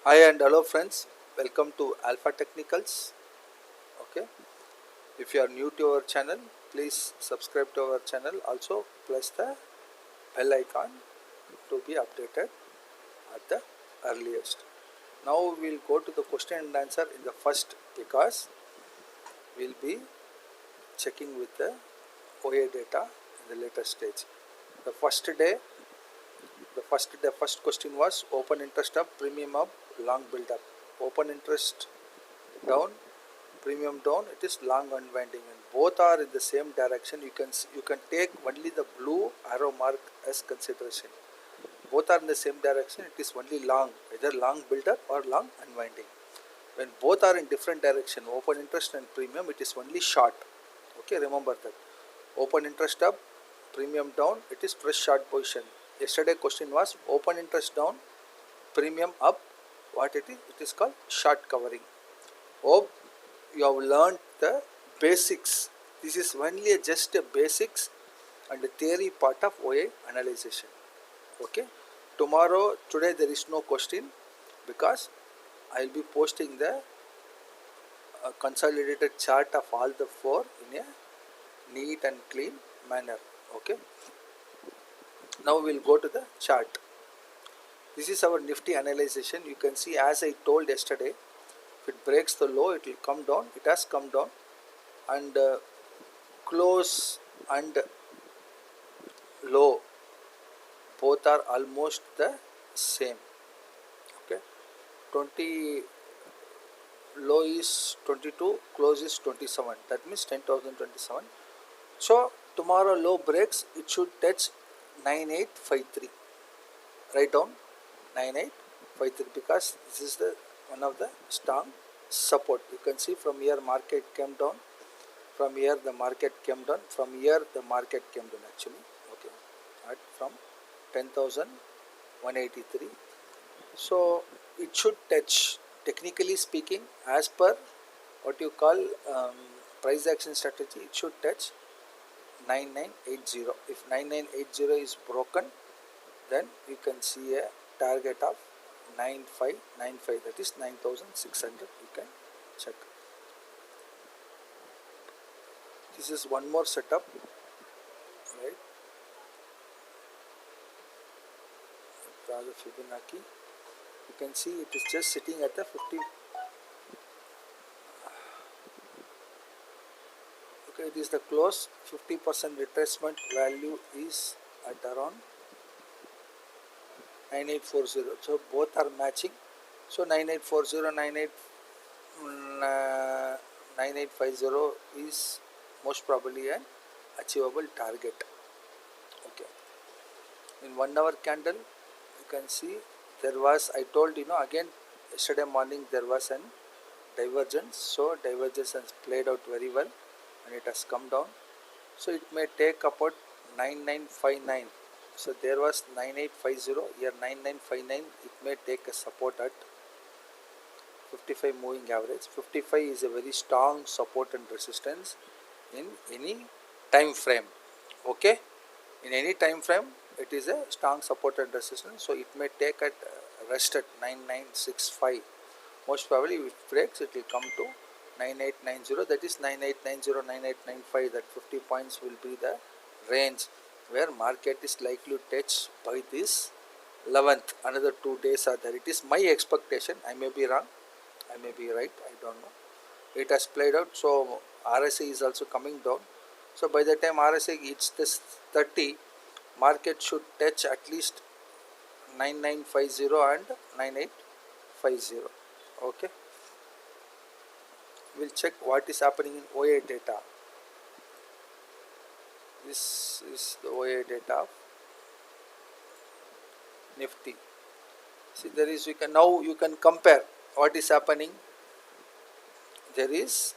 Hi and hello friends, welcome to Alpha Technicals. Okay, if you are new to our channel, please subscribe to our channel. Also, press the bell icon to be updated at the earliest. Now we will go to the question and answer in the first because we will be checking with the OA data in the later stage. The first question was open interest up, premium up, long build up. Open interest down, premium down, it is long unwinding, and both are in the same direction. You can take only the blue arrow mark as consideration. Both are in the same direction, it is only long, either long build up or long unwinding. When both are in different direction, open interest and premium, it is only short. Okay, remember that. Open interest up, premium down, it is fresh short position. Yesterday question was open interest down, premium up, what it is? It is called short covering. Hope you have learned the basics. This is only just a basics and the theory part of OA analysis. Okay. Today there is no question because I will be posting the consolidated chart of all the four in a neat and clean manner. Okay. Now we will go to the chart. This is our Nifty analysis. You can see, as I told yesterday, if it breaks the low, it will come down. It has come down, and close and low both are almost the same. Okay, 20 low is 22, close is 27, that means 10,027. So tomorrow low breaks, it should touch 9853. Write down 9853 because this is the one of the strong support. You can see from here market came down, from here the market came down, from here the market came down actually. Okay, from 10,183. So it should touch, technically speaking, as per what you call price action strategy, it should touch 9980. If 9980 is broken, then you can see a target of 9595, that is 9600. You can check. This is one more setup, right? Draw the Fibonacci. You can see it is just sitting at the 50. Okay, it is the close. 50% retracement value is at around 9840. So both are matching. So 9840, 9850 is most probably an achievable target. Okay. In 1 hour candle, you can see there was, I told again yesterday morning there was an divergence. So divergence has played out very well and it has come down. So it may take about 9959. So there was 9850, here 9959. It may take a support at 55 moving average. 55 is a very strong support and resistance in any time frame. Okay, in any time frame it is a strong support and resistance. So it may take at rest at 9965. Most probably if it breaks, it will come to 9890, that is 9890, 9895. That 50 points will be the range where market is likely to touch by this 11th. Another 2 days are there. It is my expectation. I may be wrong, I may be right, I don't know. It has played out. So RSI is also coming down. So by the time RSI hits this 30, market should touch at least 9950 and 9850. Okay, we'll check what is happening in OA data. This is the OA data of Nifty. See, there is, you can compare what is happening. There is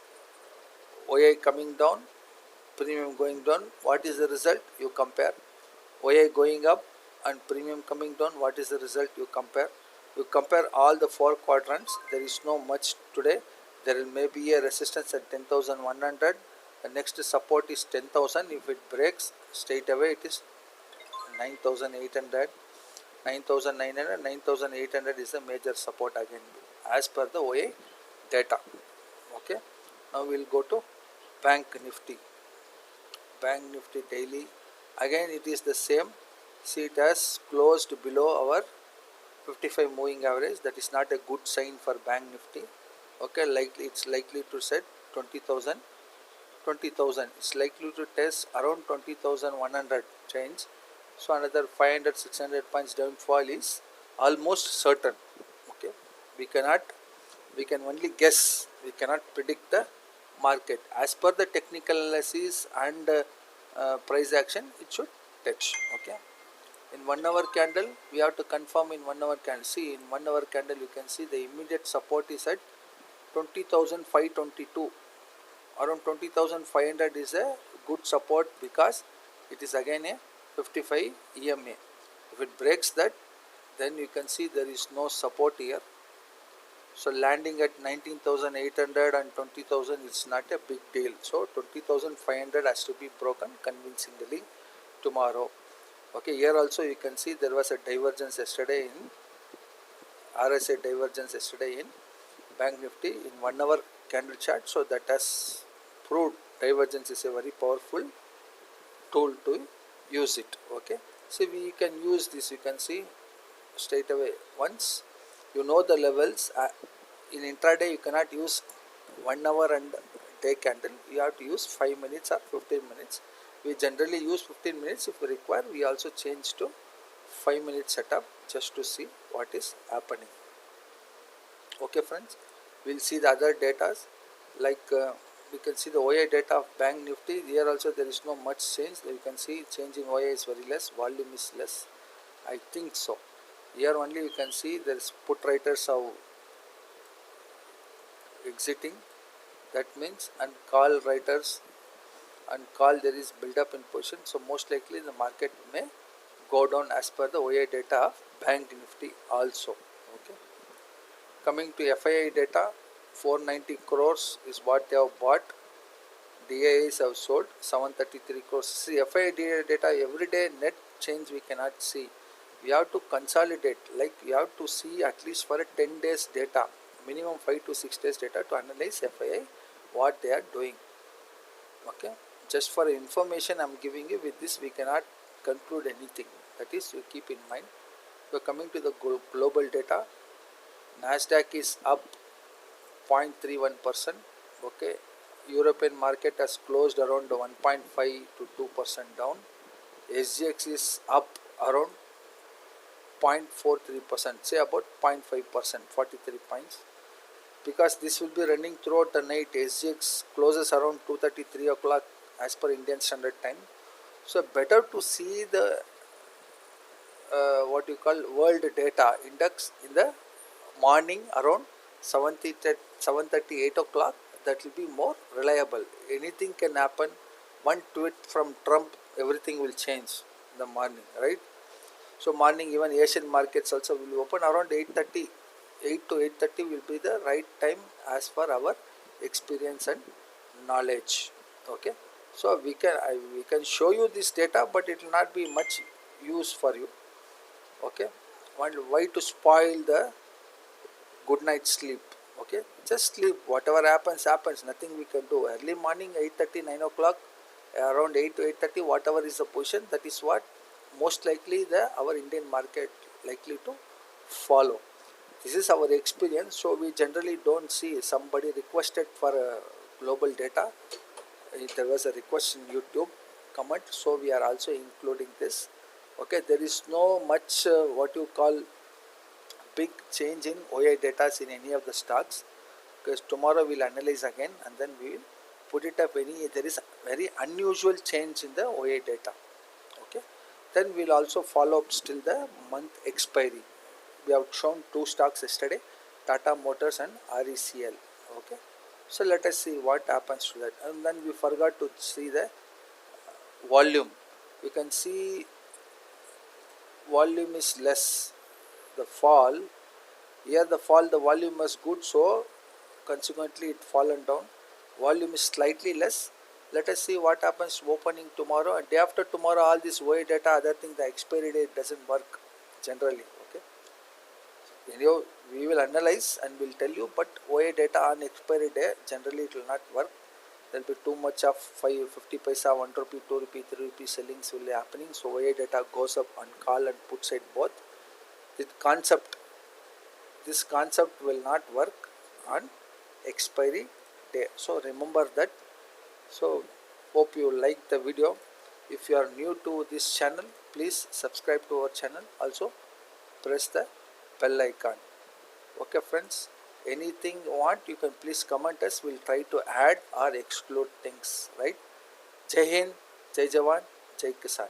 OA coming down, premium going down. What is the result? You compare. OA going up and premium coming down. What is the result? You compare. You compare all the four quadrants. There is no much today. There may be a resistance at 10,100. The next support is 10,000. If it breaks straight away, it is 9,800. 9,900, 9,800 is a major support again as per the OA data. Okay, now we will go to Bank Nifty. Bank Nifty daily, again it is the same. See, it has closed below our 55 moving average. That is not a good sign for Bank Nifty. Okay, likely it's likely to set 20,000. It's likely to test around 20,100 change. So another 500 600 points downfall is almost certain. Okay, we can only guess, we cannot predict the market. As per the technical analysis and price action, it should touch. Okay, in 1 hour candle we have to confirm. In 1 hour candle, see, in 1 hour candle you can see the immediate support is at 20,522. Around 20,500 is a good support because it is again a 55 EMA. If it breaks that, then you can see there is no support here. So landing at 19,800 and 20,000 is not a big deal. So 20,500 has to be broken convincingly tomorrow. Okay, here also you can see there was a divergence yesterday in RSI divergence yesterday in Bank Nifty in 1 hour candle chart. So that has proved divergence is a very powerful tool to use it. Okay, so we can use this. You can see straight away once you know the levels. In intraday you cannot use 1 hour and day candle. You have to use 5 minutes or 15 minutes. We generally use 15 minutes. If we require, we also change to 5 minute setup just to see what is happening. Okay friends, we will see the other data like we can see the OI data of Bank Nifty. Here also there is no much change. You can see change in OI is very less, volume is less, I think so. Here only you can see there is put writers are exiting, that means, and call writers and call there is build up in position. So most likely the market may go down as per the OI data of Bank Nifty also. Okay, coming to FII data, 490 crores is what they have bought. DIAs have sold 733 crores. See, FII data every day net change we cannot see. We have to consolidate, like we have to see at least for a 10 days data, minimum 5 to 6 days data to analyze FII what they are doing. Okay, just for information I am giving you. With this we cannot conclude anything, that is you keep in mind. So coming to the global data, Nasdaq is up 0.31%. Okay, European market has closed around 1.5 to 2% down. SGX is up around 0.43%, say about 0.5%, 43 points. Because this will be running throughout the night, SGX closes around 2:30, 3 o'clock as per Indian Standard Time. So better to see the what you call world data index in the morning around 7:30, 8 o'clock. That will be more reliable. Anything can happen. One tweet from Trump, everything will change in the morning, right? So morning even Asian markets also will open around 8:30. 8 to 8:30 will be the right time as per our experience and knowledge. Okay, so we can show you this data, but it will not be much use for you. Okay, why to spoil the good night sleep? Okay, just sleep. Whatever happens, nothing we can do. Early morning 8:30, 9 o'clock, around 8 to 8:30, whatever is the position, that is what most likely our Indian market likely to follow. This is our experience. So we generally don't see. Somebody requested for global data. There was a request in YouTube comment, so we are also including this. Okay, there is no much what you call big change in OI data in any of the stocks, because tomorrow we'll analyze again and then we will put it up. There is very unusual change in the OI data. Okay, then we'll also follow up still the month expiry. We have shown two stocks yesterday, Tata Motors and RECL. Okay, so let us see what happens to that. And then we forgot to see the volume. You can see volume is less. The fall here, the volume was good, so consequently it fallen down. Volume is slightly less. Let us see what happens opening tomorrow and day after tomorrow. All this OI data, other thing, the expiry date doesn't work. generally. Okay, anyhow we will analyze and we'll tell you, but OA data on expiry day generally it will not work. There will be too much of 50 paisa, 1 rupee, 2 rupee, 3 rupee sellings will be happening. So OA data goes up on call and put side both. This concept will not work on expiry day. So remember that. So hope you like the video. If you are new to this channel, please subscribe to our channel. Also press the bell icon. Okay friends, anything you want you can please comment us. We'll try to add or exclude things, right? Jai Hind, Jai Jawan, Jai Kisan.